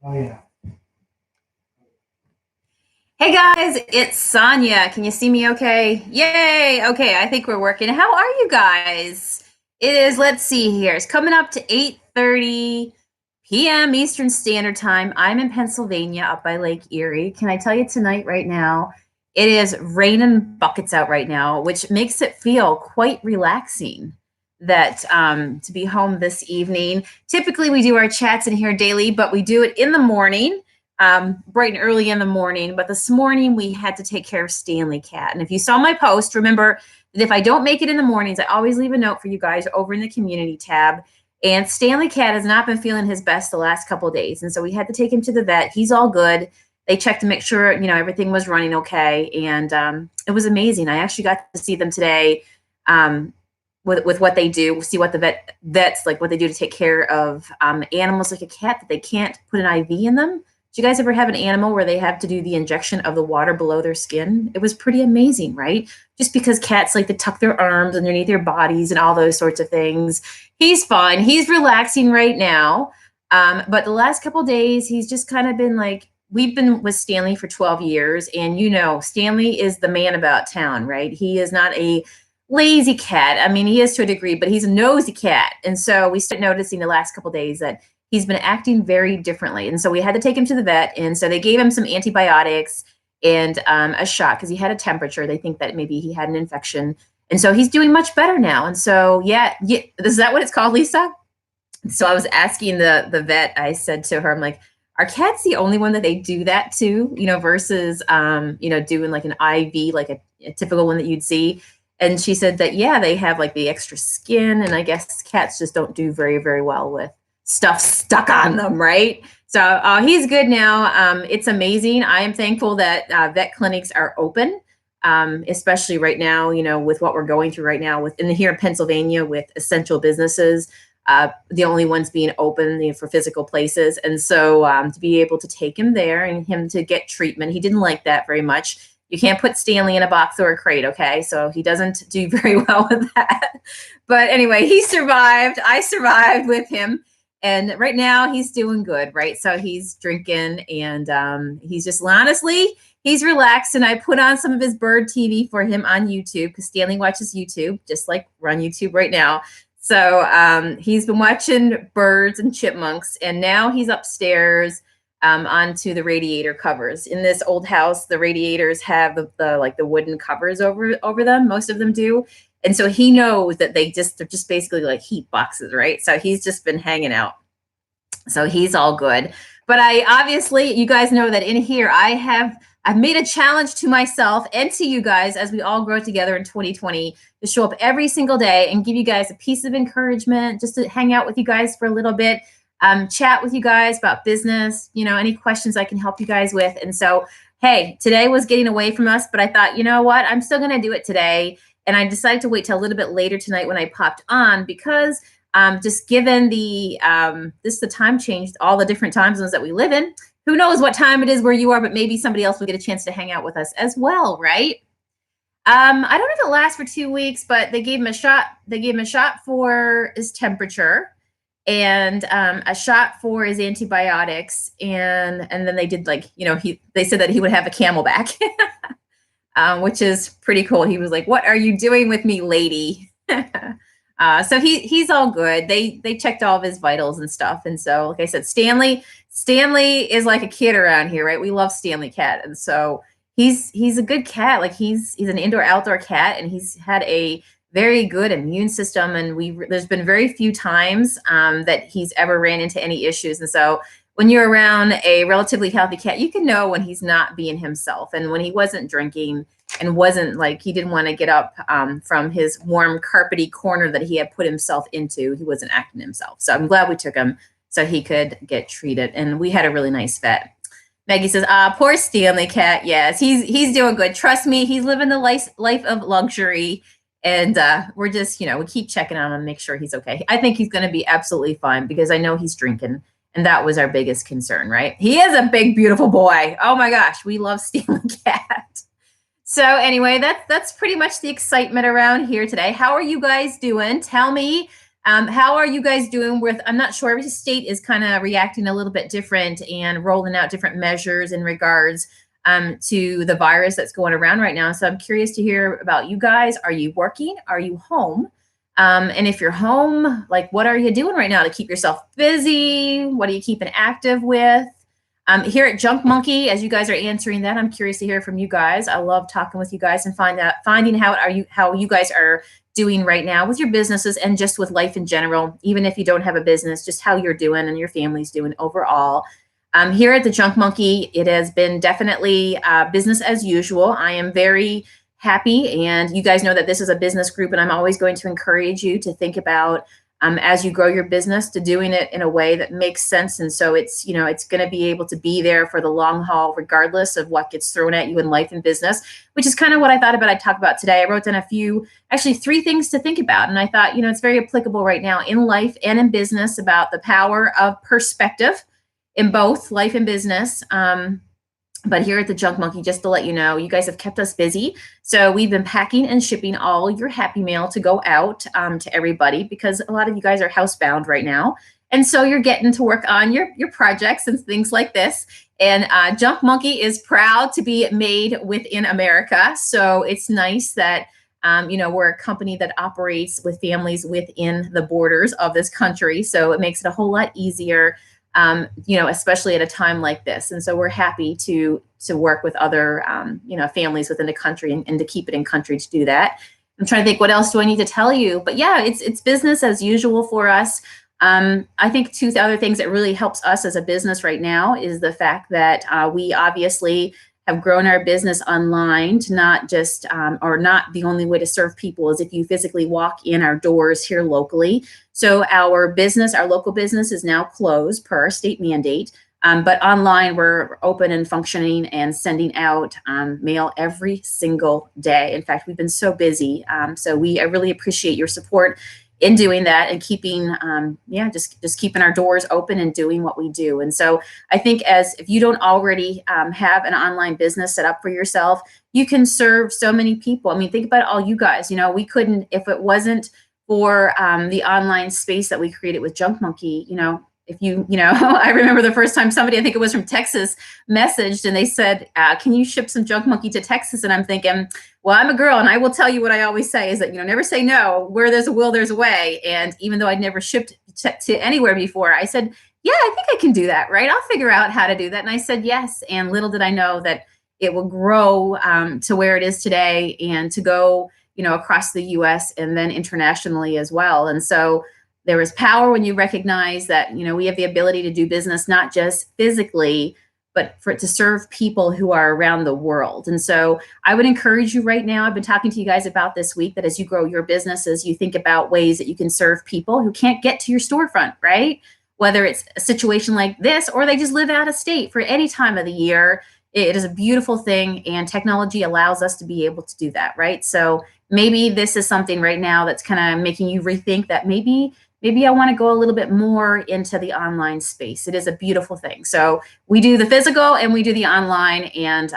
Oh yeah. Hey guys, it's Sonia. Can you see me okay? Yay! Okay, I think we're working. How are you guys? It is, let's see here. It's coming up to 8:30 p.m. Eastern Standard Time. I'm in Pennsylvania up by Lake Erie. Can I tell you tonight right now, it is raining buckets out right now, which makes it feel quite relaxing that to be home this evening. Typically we do our chats in here daily, but we do it in the morning bright and early in the morning. But this morning we had to take care of Stanley Cat. And if you saw my post, remember that if I don't make it in the mornings, I always leave a note for you guys over in the community tab. And Stanley Cat has not been feeling his best the last couple of days. And so we had to take him to the vet. He's all good. They checked to make sure, everything was running okay. And it was amazing. I actually got to see them today with what they do, see what the vets, like what they do to take care of animals like a cat that they can't put an IV in them. Do you guys ever have an animal where they have to do the injection of the water below their skin? It was pretty amazing, right? Just because cats like to tuck their arms underneath their bodies and all those sorts of things. He's fine. He's relaxing right now. But the last couple of days, he's just kind of been like, we've been with Stanley for 12 years. And Stanley is the man about town, right? He is not a lazy cat. I mean, he is to a degree, but he's a nosy cat. And so we started noticing the last couple of days that he's been acting very differently. And so we had to take him to the vet. And so they gave him some antibiotics and a shot because he had a temperature. They think that maybe he had an infection. And so he's doing much better now. And so, yeah, is that what it's called, Lisa? So I was asking the vet, I said to her, I'm like, are cats the only one that they do that to, versus, doing like an IV, like a typical one that you'd see? And she said that, yeah, they have like the extra skin. And I guess cats just don't do very, very well with stuff stuck on them, right? So he's good now. It's amazing. I am thankful that vet clinics are open, especially right now, with what we're going through right now here in Pennsylvania with essential businesses, the only ones being open for physical places. And so to be able to take him there and him to get treatment, he didn't like that very much. You can't put Stanley in a box or a crate, okay? So he doesn't do very well with that. But anyway, he survived. I survived with him. And right now he's doing good, right? So he's drinking and he's just honestly, he's relaxed. And I put on some of his bird TV for him on YouTube because Stanley watches YouTube, just like we're on YouTube right now. So he's been watching birds and chipmunks, and now he's upstairs onto the radiator covers. In this old house, the radiators have the wooden covers over them. Most of them do. And so he knows that they're just basically like heat boxes, right? So he's just been hanging out. So he's all good. But you guys know that in here, I've made a challenge to myself and to you guys as we all grow together in 2020 to show up every single day and give you guys a piece of encouragement, just to hang out with you guys for a little bit, chat with you guys about business, any questions I can help you guys with. And so, hey, today was getting away from us, but I thought, you know what? I'm still going to do it today. And I decided to wait till a little bit later tonight when I popped on because just given the time change, all the different time zones that we live in, who knows what time it is where you are, but maybe somebody else will get a chance to hang out with us as well, right? I don't know if it lasts for 2 weeks, but they gave him a shot. They gave him a shot for his temperature and a shot for his antibiotics. And then they did they said that he would have a Camelback. Which is pretty cool. He was like, "What are you doing with me, lady?" So he's all good. They checked all of his vitals and stuff. And so, like I said, Stanley is like a kid around here, right? We love Stanley Cat, and so he's a good cat. Like he's an indoor-outdoor cat, and he's had a very good immune system. And there's been very few times that he's ever ran into any issues. And so when you're around a relatively healthy cat, you can know when he's not being himself. And when he wasn't drinking and wasn't he didn't want to get up from his warm carpety corner that he had put himself into, he wasn't acting himself. So I'm glad we took him so he could get treated. And we had a really nice vet. Maggie says, poor Stanley Cat. Yes, he's doing good. Trust me, he's living the life of luxury. And we're just, we keep checking on him, make sure he's okay. I think he's going to be absolutely fine because I know he's drinking. And that was our biggest concern, right? He is a big, beautiful boy. Oh my gosh, we love Stanley Cat. So anyway, that's pretty much the excitement around here today. How are you guys doing? Tell me How are you guys doing with, I'm not sure, every state is kind of reacting a little bit different and rolling out different measures in regards to the virus that's going around right now. So I'm curious to hear about you guys. Are you working? Are you home? And if you're home, like, what are you doing right now to keep yourself busy? What are you keeping active with? Here at Junk Monkey, as you guys are answering that, I'm curious to hear from you guys. I love talking with you guys and finding how you guys are doing right now with your businesses and just with life in general, even if you don't have a business, just how you're doing and your family's doing overall. Here at the Junk Monkey, it has been definitely business as usual. I am very happy, and you guys know that this is a business group, and I'm always going to encourage you to think about as you grow your business, to doing it in a way that makes sense. And so it's, it's going to be able to be there for the long haul, regardless of what gets thrown at you in life and business, which is kind of what I thought about. I'd talk about today. I wrote down actually three things to think about. And I thought, it's very applicable right now in life and in business, about the power of perspective in both life and business. But here at the Junk Monkey, just to let you know, you guys have kept us busy. So we've been packing and shipping all your Happy Mail to go out to everybody, because a lot of you guys are housebound right now. And so you're getting to work on your projects and things like this. And Junk Monkey is proud to be made within America. So it's nice that, we're a company that operates with families within the borders of this country. So it makes it a whole lot easier, especially at a time like this. And so we're happy to work with other, families within the country and to keep it in country to do that. I'm trying to think, what else do I need to tell you? But yeah, it's business as usual for us. I think two other things that really helps us as a business right now is the fact that we obviously have grown our business online to not just, or not the only way to serve people is if you physically walk in our doors here locally. So our local business is now closed per our state mandate. But online, we're open and functioning and sending out mail every single day. In fact, we've been so busy. So I really appreciate your support in doing that and keeping, just keeping our doors open and doing what we do. And so I think if you don't already have an online business set up for yourself, you can serve so many people. I mean, think about all you guys. We couldn't, if it wasn't for the online space that we created with Junk Monkey, if I remember the first time somebody, I think it was from Texas, messaged and they said, can you ship some Junk Monkey to Texas? And I'm thinking, well, I'm a girl, and I will tell you what I always say is that, never say no. Where there's a will, there's a way. And even though I'd never shipped to anywhere before, I said, yeah, I think I can do that, right? I'll figure out how to do that. And I said, yes. And little did I know that it will grow to where it is today and to go, across the US and then internationally as well. And so there is power when you recognize that, we have the ability to do business, not just physically, but for it to serve people who are around the world. And so I would encourage you right now, I've been talking to you guys about this week, that as you grow your businesses, you think about ways that you can serve people who can't get to your storefront, right? Whether it's a situation like this, or they just live out of state for any time of the year. It is a beautiful thing, and technology allows us to be able to do that, right? So maybe this is something right now that's kind of making you rethink that maybe I want to go a little bit more into the online space. It is a beautiful thing. So we do the physical and we do the online, and,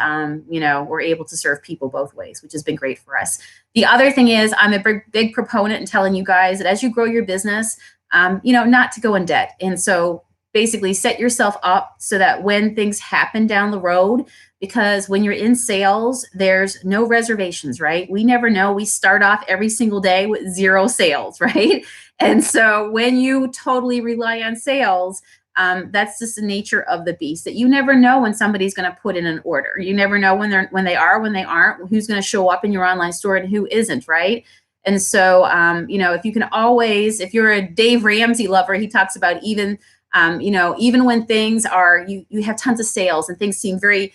we're able to serve people both ways, which has been great for us. The other thing is, I'm a big proponent in telling you guys that as you grow your business, not to go in debt. And so basically set yourself up so that when things happen down the road, because when you're in sales, there's no reservations, right? We never know. We start off every single day with 0 sales, right? And so when you totally rely on sales, that's just the nature of the beast, that you never know when somebody's going to put in an order. You never know when they aren't, who's going to show up in your online store and who isn't, right? And so, if you can always, if you're a Dave Ramsey lover, he talks about even when things are, you have tons of sales and things seem very,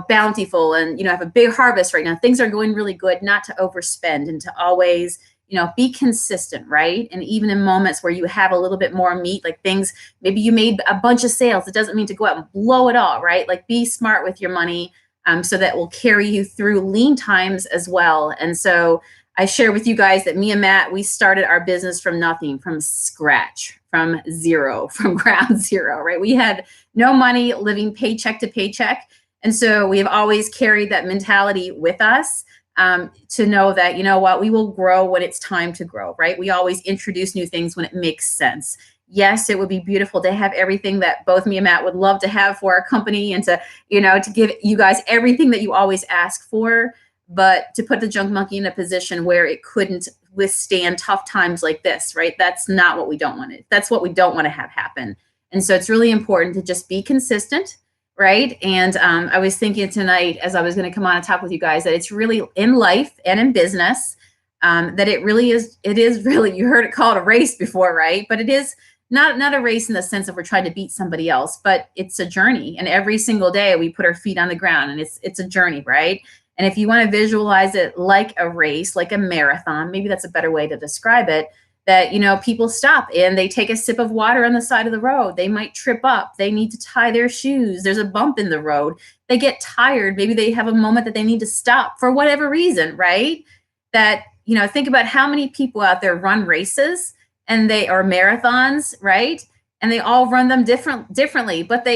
bountiful and, have a big harvest right now, things are going really good, not to overspend and to always, be consistent, right? And even in moments where you have a little bit more meat, like things, maybe you made a bunch of sales, it doesn't mean to go out and blow it all, right? Like, be smart with your money, so that will carry you through lean times as well. And so I share with you guys that me and Matt, we started our business from nothing, from scratch, from zero, from ground zero, right? We had no money, living paycheck to paycheck. And so we have always carried that mentality with us. to know that, you know what, we will grow when it's time to grow, right? We always introduce new things when it makes sense. Yes, it would be beautiful to have everything that both me and Matt would love to have for our company, and to, to give you guys everything that you always ask for. But to put the junk monkey in a position where it couldn't withstand tough times like this, right? That's not what we don't want to. That's what we don't want to have happen. And so it's really important to just be consistent, right? And I was thinking tonight, as I was going to come on and talk with you guys, that it's really in life and in business, that it is really, you heard it called a race before, right? But it is not a race in the sense of we're trying to beat somebody else, but it's a journey. And every single day we put our feet on the ground, and it's a journey, right? And if you want to visualize it like a race, like a marathon, maybe that's a better way to describe it, that, people stop and they take a sip of water on the side of the road. They might trip up. They need to tie their shoes. There's a bump in the road. They get tired. Maybe they have a moment that they need to stop for whatever reason, right? That, think about how many people out there run races, and they are marathons, right? And they all run them differently, but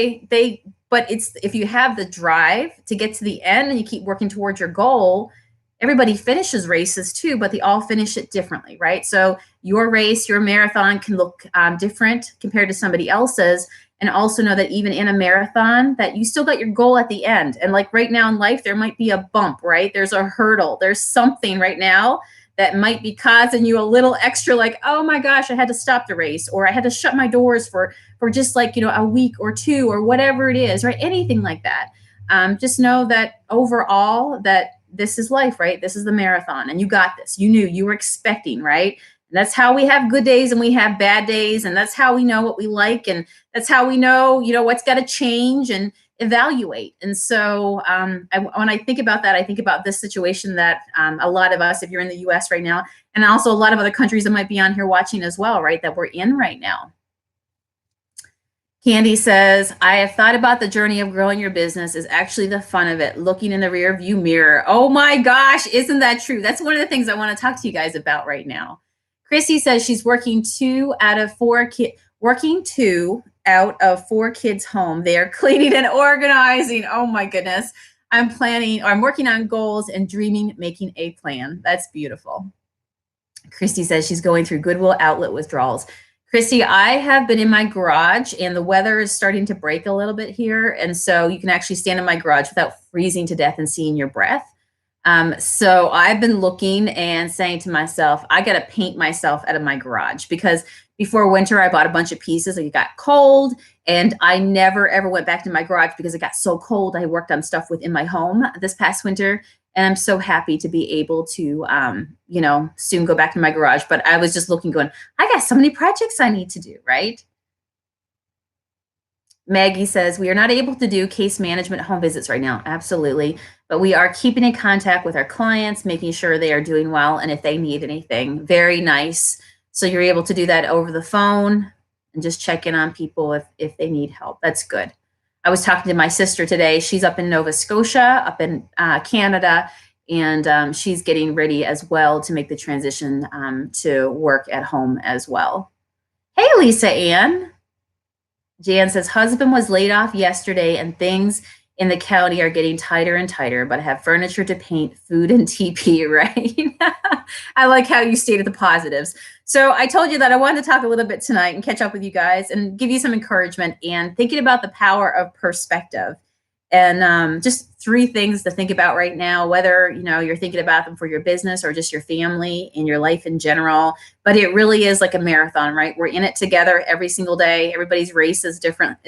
but it's, if you have the drive to get to the end and you keep working towards your goal, everybody finishes races too, but they all finish it differently, right? So your race, your marathon can look different compared to somebody else's. And also know that even in a marathon, that you still got your goal at the end. And like right now in life, there might be a bump, right? There's a hurdle. There's something right now that might be causing you a little extra, like, oh my gosh, I had to stop the race, or I had to shut my doors for just like, a week or two, or whatever it is, right? Anything like that. Just know that overall, that this is life, right? This is the marathon, and you got this. You knew, you were expecting, right? And that's how we have good days and we have bad days. And that's how we know what we like. And that's how we know, what's got to change and evaluate. And so when I think about that, I think about this situation that a lot of us, if you're in the US right now, and also a lot of other countries that might be on here watching as well, right, that we're in right now. Candy says, I have thought about the journey of growing your business is actually the fun of it, looking in the rear view mirror. Oh my gosh, isn't that true? That's one of the things I want to talk to you guys about right now. Christy says she's working two out of four kids home. They are cleaning and organizing. Oh my goodness. I'm working on goals and dreaming, making a plan. That's beautiful. Christy says she's going through Goodwill outlet withdrawals. Christy, I have been in my garage, and the weather is starting to break a little bit here. And so you can actually stand in my garage without freezing to death and seeing your breath. So I've been looking and saying to myself, I got to paint myself out of my garage, because before winter, I bought a bunch of pieces and it got cold, and I never, ever went back to my garage because it got so cold. I worked on stuff within my home this past winter, and I'm so happy to be able to, soon go back to my garage. But I was just looking, going, I got so many projects I need to do, right? Maggie says, we are not able to do case management home visits right now. Absolutely. But we are keeping in contact with our clients, making sure they are doing well, and if they need anything. Very nice. So you're able to do that over the phone and just check in on people if they need help. That's good. I was talking to my sister today. She's up in Nova Scotia, up in Canada, and she's getting ready as well to make the transition to work at home as well. Hey, Lisa Ann. Jan says, husband was laid off yesterday and things in the county are getting tighter and tighter, but I have furniture to paint, food, and TP, right? I like how you stated the positives. So I told you that I wanted to talk a little bit tonight and catch up with you guys and give you some encouragement and thinking about the power of perspective. And just 3 things to think about right now, whether, you're thinking about them for your business or just your family and your life in general. But it really is like a marathon, right? We're in it together every single day. Everybody's race is different.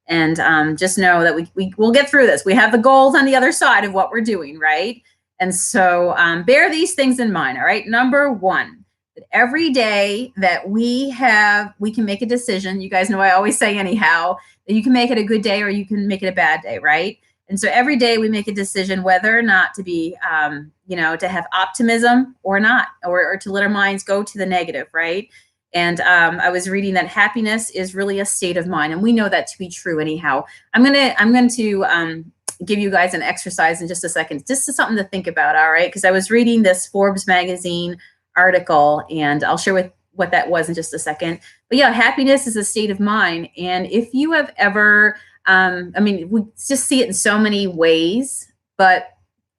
And just know that we'll get through this. We have the goals on the other side of what we're doing, right? And so bear these things in mind, all right? Number 1, that every day that we can make a decision. You guys know I always say anyhow, that you can make it a good day or you can make it a bad day, right? And so every day we make a decision whether or not to be, to have optimism or not, or to let our minds go to the negative, right? And I was reading that happiness is really a state of mind, and we know that to be true anyhow. I'm going to give you guys an exercise in just a second, just something to think about, all right? Because I was reading this Forbes magazine article, and I'll share what that was in just a second. But yeah, happiness is a state of mind. And if you have ever, we just see it in so many ways, but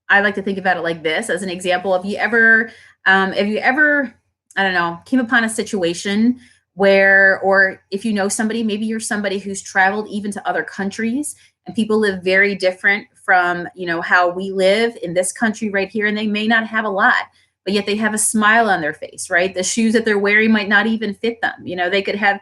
I like to think about it like this as an example. Have you ever, I don't know, came upon a situation where, or if you know somebody, maybe you're somebody who's traveled even to other countries, and people live very different from, how we live in this country right here, and they may not have a lot, but yet they have a smile on their face, right? The shoes that they're wearing might not even fit them. They could have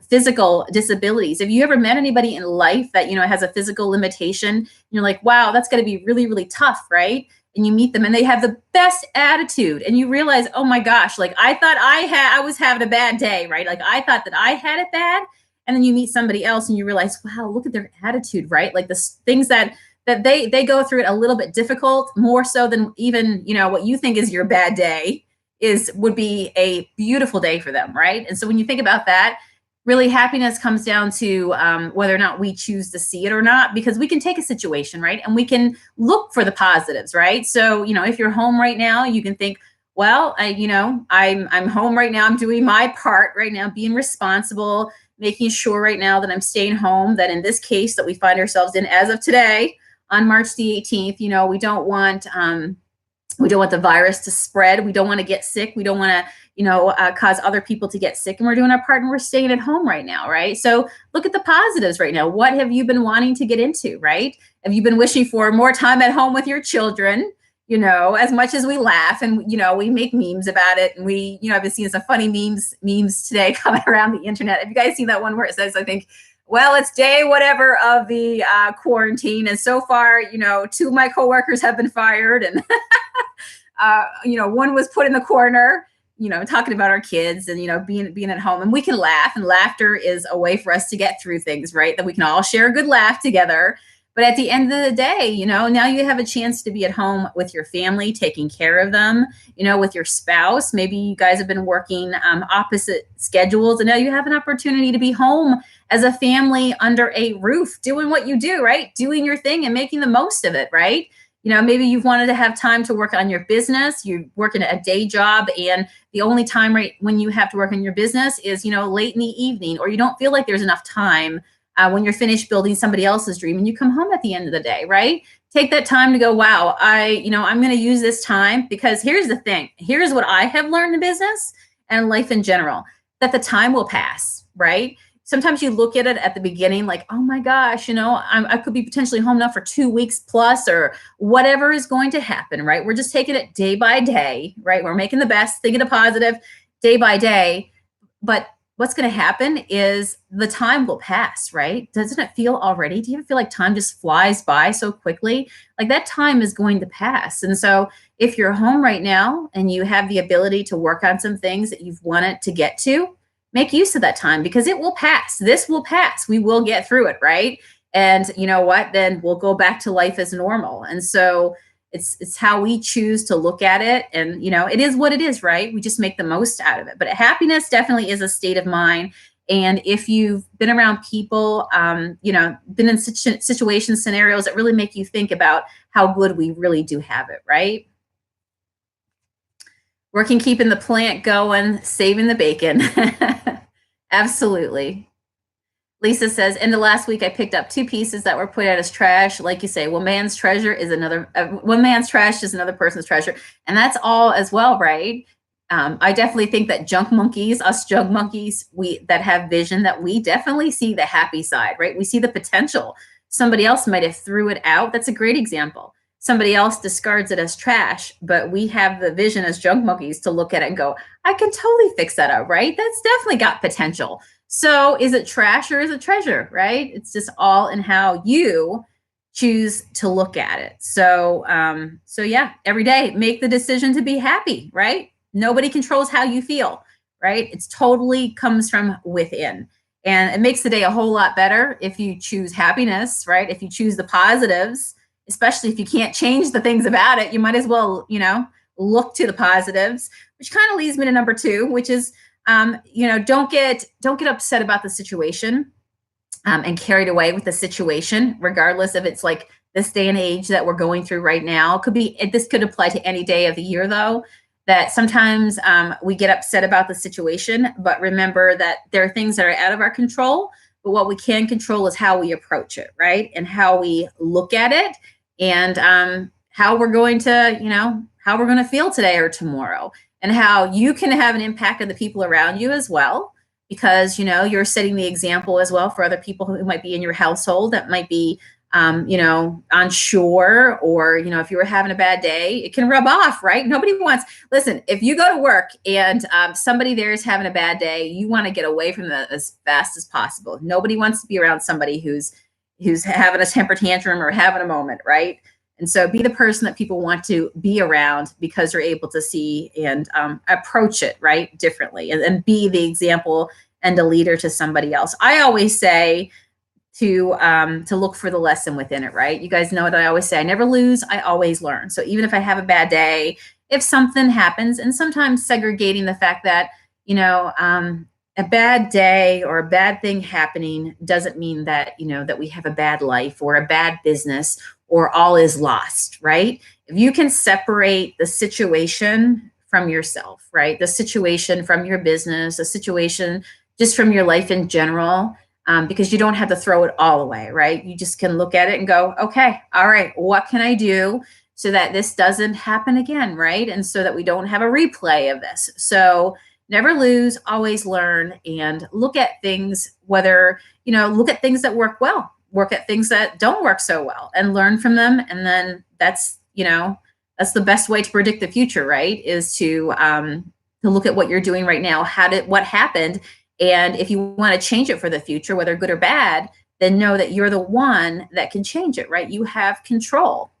physical disabilities. Have you ever met anybody in life that, has a physical limitation? And you're like, wow, that's going to be really, really tough, right? And you meet them and they have the best attitude, and you realize, oh my gosh, like I thought I was having a bad day, right? Like I thought that I had it bad. And then you meet somebody else and you realize, wow, look at their attitude, right? Like the things that they go through it a little bit difficult, more so than even, what you think is your bad day would be a beautiful day for them, right? And so when you think about that, really happiness comes down to whether or not we choose to see it or not, because we can take a situation, right? And we can look for the positives, right? So, if you're home right now, you can think, well, I'm home right now. I'm doing my part right now, being responsible, making sure right now that I'm staying home, that in this case that we find ourselves in as of today on March the 18th, we don't want the virus to spread. We don't want to get sick. We don't want to, cause other people to get sick. And we're doing our part and we're staying at home right now, right? So look at the positives right now. What have you been wanting to get into, right? Have you been wishing for more time at home with your children? As much as we laugh and, we make memes about it. And I've been seeing some funny memes today coming around the internet. Have you guys seen that one where it says, I think, well, it's day whatever of the quarantine. And so far, 2 of my coworkers have been fired. And, one was put in the corner, talking about our kids and, being at home. And we can laugh, and laughter is a way for us to get through things, right? That we can all share a good laugh together. But at the end of the day, now you have a chance to be at home with your family, taking care of them, with your spouse. Maybe you guys have been working opposite schedules, and now you have an opportunity to be home as a family under a roof, doing what you do, right? Doing your thing and making the most of it, right? Maybe you've wanted to have time to work on your business. You're working a day job, and the only time right when you have to work on your business is, late in the evening, or you don't feel like there's enough time when you're finished building somebody else's dream and you come home at the end of the day, right? Take that time to go, wow, I'm going to use this time, because here's the thing. Here's what I have learned in business and life in general, that the time will pass, right? Sometimes you look at it at the beginning like, oh my gosh, I could be potentially home now for 2 weeks plus, or whatever is going to happen, right? We're just taking it day by day, right? We're making the best, thinking of positive day by day. But what's going to happen is the time will pass, right? Doesn't it feel already? Do you ever feel like time just flies by so quickly? Like that time is going to pass. And so if you're home right now and you have the ability to work on some things that you've wanted to get to, make use of that time, because it will pass. This will pass. We will get through it, right? And you know what? Then we'll go back to life as normal. And so it's how we choose to look at it. And, it is what it is, right? We just make the most out of it. But happiness definitely is a state of mind. And if you've been around people, been in situations, scenarios that really make you think about how good we really do have it, right? Working, keeping the plant going, saving the bacon. Absolutely. Lisa says, end of last week, I picked up 2 pieces that were put out as trash. Like you say, one man's trash is another person's treasure. And that's all as well, right? I definitely think that us junk monkeys, that have vision, that we definitely see the happy side, right? We see the potential. Somebody else might have threw it out. That's a great example. Somebody else discards it as trash, but we have the vision as junk monkeys to look at it and go, I can totally fix that up, right? That's definitely got potential. So is it trash or is it treasure, right? It's just all in how you choose to look at it. So yeah, every day, make the decision to be happy, right? Nobody controls how you feel, right? It's totally comes from within. And it makes the day a whole lot better if you choose happiness, right? If you choose the positives, especially if you can't change the things about it, you might as well, look to the positives, which kind of leads me to number 2, which is, don't get upset about the situation and carried away with the situation, regardless if it's like this day and age that we're going through right now. This could apply to any day of the year, though, that sometimes we get upset about the situation, but remember that there are things that are out of our control, but what we can control is how we approach it, right? And how we look at it, and how we're going to, how we're going to feel today or tomorrow, and how you can have an impact on the people around you as well, because, you're setting the example as well for other people who might be in your household that might be, on shore, or, if you were having a bad day, it can rub off, right? Nobody wants, listen, if you go to work and somebody there is having a bad day, you want to get away from that as fast as possible. Nobody wants to be around somebody who's having a temper tantrum or having a moment, right? And so be the person that people want to be around, because you're able to see and approach it, right, differently, and be the example and a leader to somebody else. I always say to look for the lesson within it, right? You guys know what I always say, I never lose, I always learn. So even if I have a bad day, if something happens, and sometimes segregating the fact that, a bad day or a bad thing happening doesn't mean that, that we have a bad life or a bad business or all is lost, right? If you can separate the situation from yourself, right? The situation from your business, the situation just from your life in general, because you don't have to throw it all away, right? You just can look at it and go, okay, all right, what can I do so that this doesn't happen again, right? And so that we don't have a replay of this. So never lose, always learn, and look at things, whether, look at things that work well, work at things that don't work so well, and learn from them. And then that's the best way to predict the future, right? Is to look at what you're doing right now. What happened? And if you want to change it for the future, whether good or bad, then know that you're the one that can change it, right? You have control.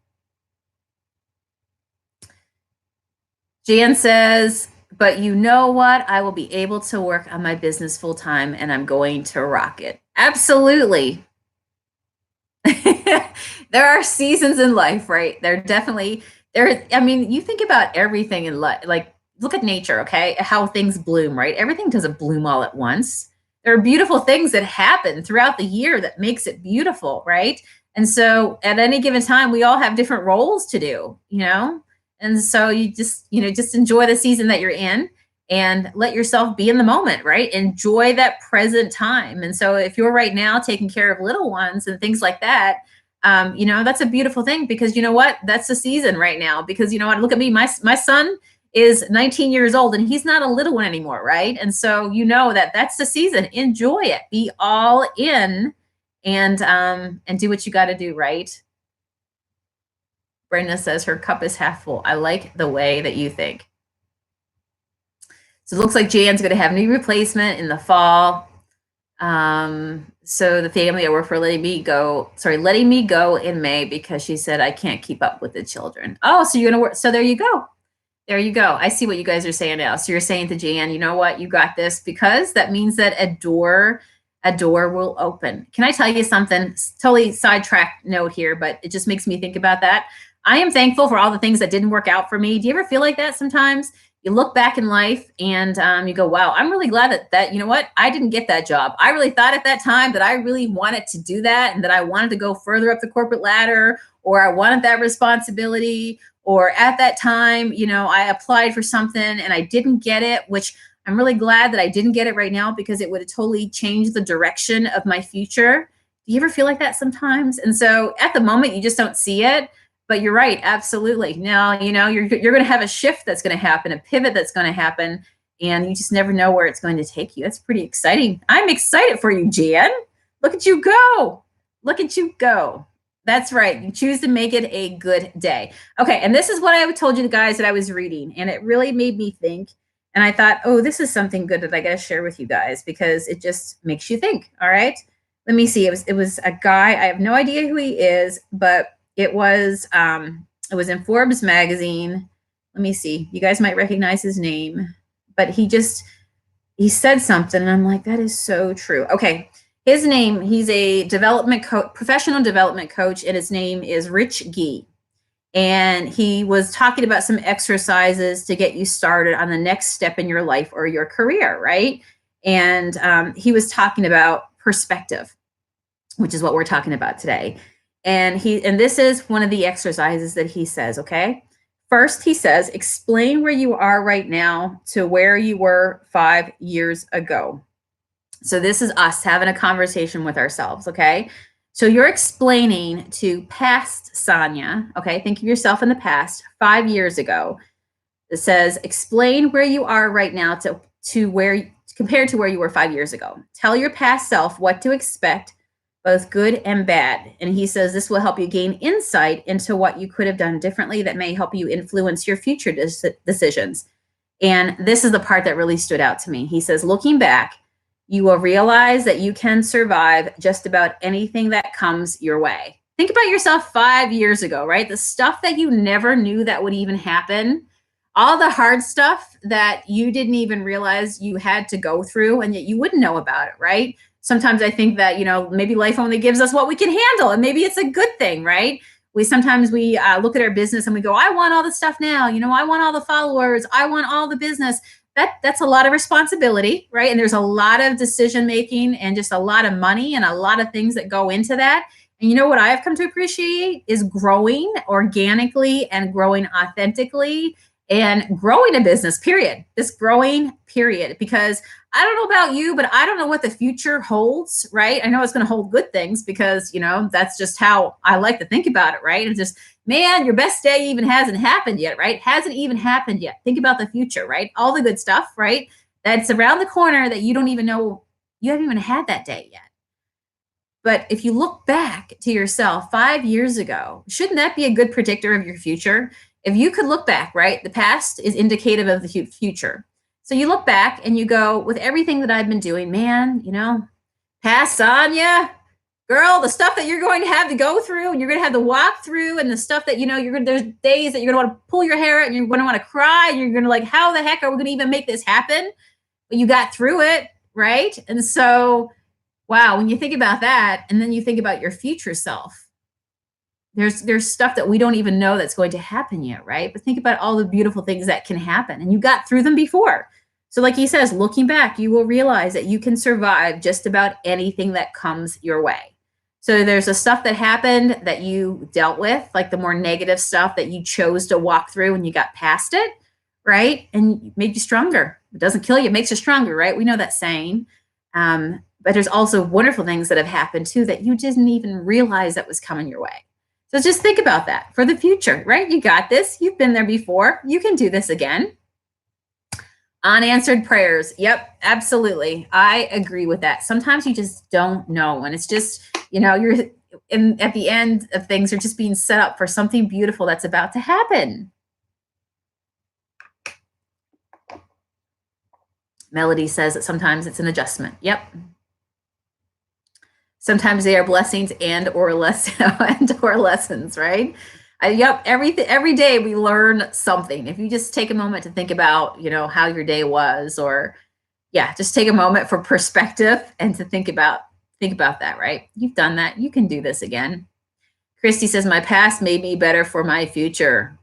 Jan says, but you know what? I will be able to work on my business full time, and I'm going to rock it. Absolutely. There are seasons in life, right? I mean, you think about everything in life, like look at nature, okay? How things bloom, right? Everything doesn't bloom all at once. There are beautiful things that happen throughout the year that makes it beautiful, right? And so at any given time, we all have different roles to do, And so you just enjoy the season that you're in and let yourself be in the moment, right? Enjoy that present time. And so if you're right now taking care of little ones and things like that, that's a beautiful thing, because you know what? That's the season right now, because you know what? Look at me. My son is 19 years old and he's not a little one anymore, right? And so that's the season. Enjoy it. Be all in, and do what you got to do, right? Brenda says her cup is half full. I like the way that you think. So it looks like Jan's going to have knee replacement in the fall. So the family I work for letting me go in May because she said I can't keep up with the children. Oh, so you're going to work. So there you go. There you go. I see what you guys are saying now. So you're saying to Jan, you know what? You got this, because that means that a door will open. Can I tell you something? Totally sidetrack note here, but it just makes me think about that. I am thankful for all the things that didn't work out for me. Do you ever feel like that sometimes? You look back in life and you go, wow, I'm really glad that, you know what? I didn't get that job. I really thought at that time that I really wanted to do that, and that I wanted to go further up the corporate ladder, or I wanted that responsibility, or at that time, I applied for something and I didn't get it, which I'm really glad that I didn't get it right now, because it would have totally changed the direction of my future. Do you ever feel like that sometimes? And so at the moment, you just don't see it. But you're right, absolutely. Now, you're going to have a shift that's going to happen, a pivot that's going to happen, and you just never know where it's going to take you. That's pretty exciting. I'm excited for you, Jan. Look at you go. Look at you go. That's right. You choose to make it a good day. Okay, and this is what I told you guys that I was reading, and it really made me think. And I thought, oh, this is something good that I got to share with you guys, because it just makes you think. All right. Let me see. It was a guy. I have no idea who he is, but it was in Forbes magazine. Let me see. You guys might recognize his name, but he said something, and I'm like, that is so true. Okay. His name, he's a professional development coach, and his name is Rich Gee. And he was talking about some exercises to get you started on the next step in your life or your career, right? And he was talking about perspective, which is what we're talking about today. And this is one of the exercises that he says, okay? First, he says, explain where you are right now to where you were 5 years ago. So this is us having a conversation with ourselves, okay? So you're explaining to past Sonia, okay, think of yourself in the past, 5 years ago. It says, explain where you are right now to where compared to where you were 5 years ago. Tell your past self what to expect, both good and bad. And he says this will help you gain insight into what you could have done differently that may help you influence your future decisions. And this is the part that really stood out to me. He says, looking back, you will realize that you can survive just about anything that comes your way. Think about yourself 5 years ago, right? The stuff that you never knew that would even happen, all the hard stuff that you didn't even realize you had to go through, and yet you wouldn't know about it, right? Sometimes I think that, maybe life only gives us what we can handle, and maybe it's a good thing, right? Sometimes we look at our business and we go, I want all the stuff now. I want all the followers. I want all the business. That's a lot of responsibility, right? And there's a lot of decision making and just a lot of money and a lot of things that go into that. And you know what I have come to appreciate is growing organically and growing authentically and growing a business, period. Just growing, period. Because I don't know about you, but I don't know what the future holds, right? I know it's going to hold good things because, that's just how I like to think about it, right? It's just, man, your best day even hasn't happened yet, right? Hasn't even happened yet. Think about the future, right? All the good stuff, right? That's around the corner that you don't even know, you haven't even had that day yet. But if you look back to yourself 5 years ago, shouldn't that be a good predictor of your future? If you could look back, right? The past is indicative of the future. So you look back and you go, with everything that I've been doing, man, past Sonia, girl, the stuff that you're going to have to go through and you're going to have to walk through, and the stuff that, there's days that you're going to want to pull your hair out and you're going to want to cry. And you're going to like, how the heck are we going to even make this happen? But you got through it, right? And so, wow, when you think about that, and then you think about your future self, there's stuff that we don't even know that's going to happen yet, right? But think about all the beautiful things that can happen, and you got through them before. So like he says, looking back, you will realize that you can survive just about anything that comes your way. So there's the stuff that happened that you dealt with, like the more negative stuff that you chose to walk through and you got past it, right? And it made you stronger. It doesn't kill you, it makes you stronger, right? We know that saying. But there's also wonderful things that have happened too that you didn't even realize that was coming your way. So just think about that for the future, right? You got this. You've been there before. You can do this again. Unanswered prayers. Yep, absolutely. I agree with that. Sometimes you just don't know. And it's just, you're at the end of things are just being set up for something beautiful that's about to happen. Melody says that sometimes it's an adjustment. Yep. Sometimes they are blessings and or lessons, right? Yep. Every day we learn something. If you just take a moment to think about, how your day was, or just take a moment for perspective and to think about that, right? You've done that. You can do this again. Christy says, my past made me better for my future.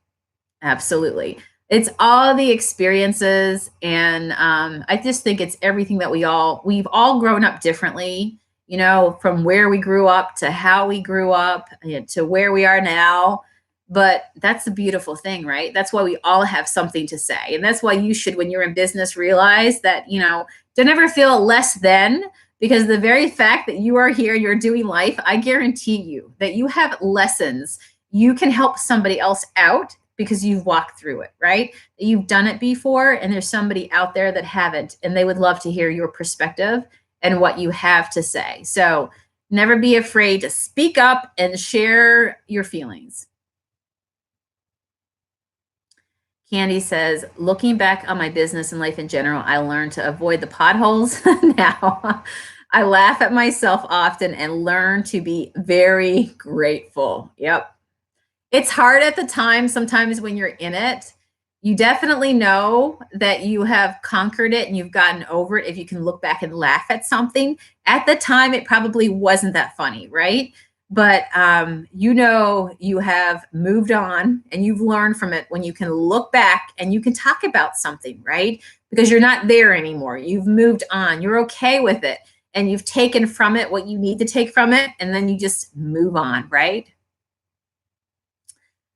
Absolutely. It's all the experiences. And I just think it's everything that we've all grown up differently, from where we grew up to how we grew up to where we are now. But that's the beautiful thing, right? That's why we all have something to say. And that's why you should, when you're in business, realize that, don't ever feel less than, because the very fact that you are here, you're doing life, I guarantee you that you have lessons. You can help somebody else out because you've walked through it, right? You've done it before, and there's somebody out there that haven't, and they would love to hear your perspective and what you have to say. So never be afraid to speak up and share your feelings. Candy says, looking back on my business and life in general, I learned to avoid the potholes. Now I laugh at myself often and learn to be very grateful. Yep. It's hard at the time. Sometimes when you're in it, you definitely know that you have conquered it and you've gotten over it if you can look back and laugh at something. At the time, it probably wasn't that funny, right? But you have moved on and you've learned from it when you can look back and you can talk about something, right? Because you're not there anymore. You've moved on. You're okay with it. And you've taken from it what you need to take from it. And then you just move on, right?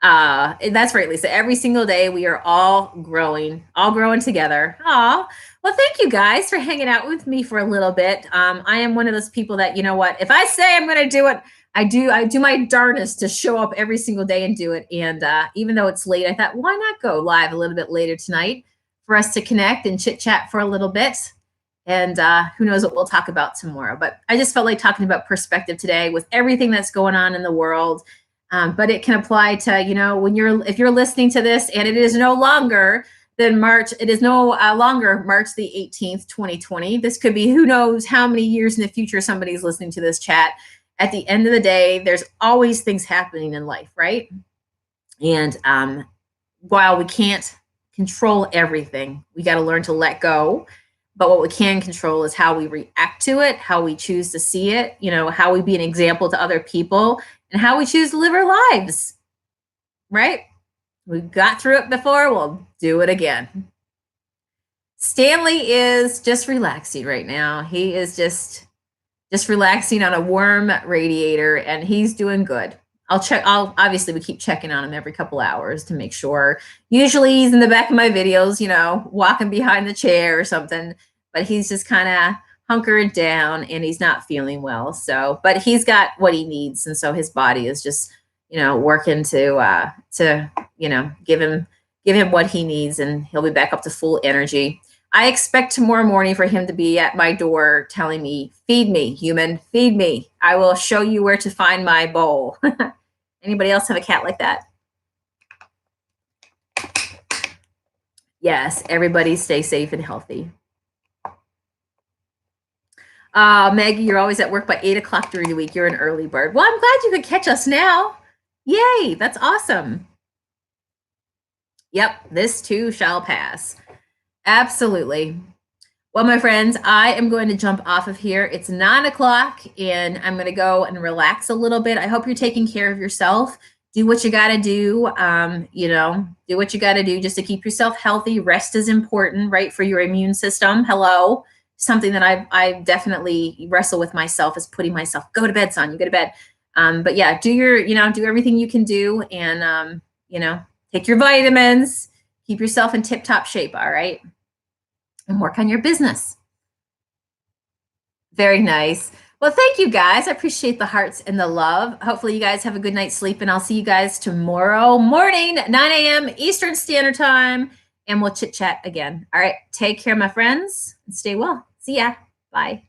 That's right, Lisa. Every single day we are all growing together. Aw, well, thank you guys for hanging out with me for a little bit. I am one of those people that, if I say I'm going to do it, I do my darnest to show up every single day and do it. And even though it's late, I thought, why not go live a little bit later tonight for us to connect and chit chat for a little bit. And who knows what we'll talk about tomorrow. But I just felt like talking about perspective today with everything that's going on in the world. But it can apply to, if you're listening to this and it is no longer than March, it is no longer March the 18th, 2020. This could be who knows how many years in the future somebody's listening to this chat. At the end of the day, there's always things happening in life, right? And while we can't control everything, we got to learn to let go. But what we can control is how we react to it, how we choose to see it, how we be an example to other people, and how we choose to live our lives, right? We got through it before, we'll do it again. Stanley is just relaxing right now. He is just relaxing on a warm radiator, and he's doing good. Obviously we keep checking on him every couple hours to make sure. Usually he's in the back of my videos, walking behind the chair or something, but he's just kind of hunkered down and he's not feeling well. So, but he's got what he needs. And so his body is just, working to give him what he needs, and he'll be back up to full energy. I expect tomorrow morning for him to be at my door telling me, feed me, human, feed me. I will show you where to find my bowl. Anybody else have a cat like that? Yes, everybody stay safe and healthy. Maggie, you're always at work by 8 o'clock during the week. You're an early bird. Well, I'm glad you could catch us now. Yay, that's awesome. Yep, this too shall pass. Absolutely. Well, my friends, I am going to jump off of here. It's 9 o'clock and I'm going to go and relax a little bit. I hope you're taking care of yourself. Do what you got to do. Do what you got to do just to keep yourself healthy. Rest is important, right? For your immune system. Hello. Something that I definitely wrestle with myself is putting myself, go to bed, son, you go to bed. But yeah, do everything you can do and, take your vitamins, keep yourself in tip-top shape. All right. And work on your business. Very nice. Well, thank you guys. I appreciate the hearts and the love. Hopefully you guys have a good night's sleep, and I'll see you guys tomorrow morning, 9 a.m. Eastern Standard Time, and we'll chit chat again. All right. Take care, my friends, and stay well. See ya. Bye.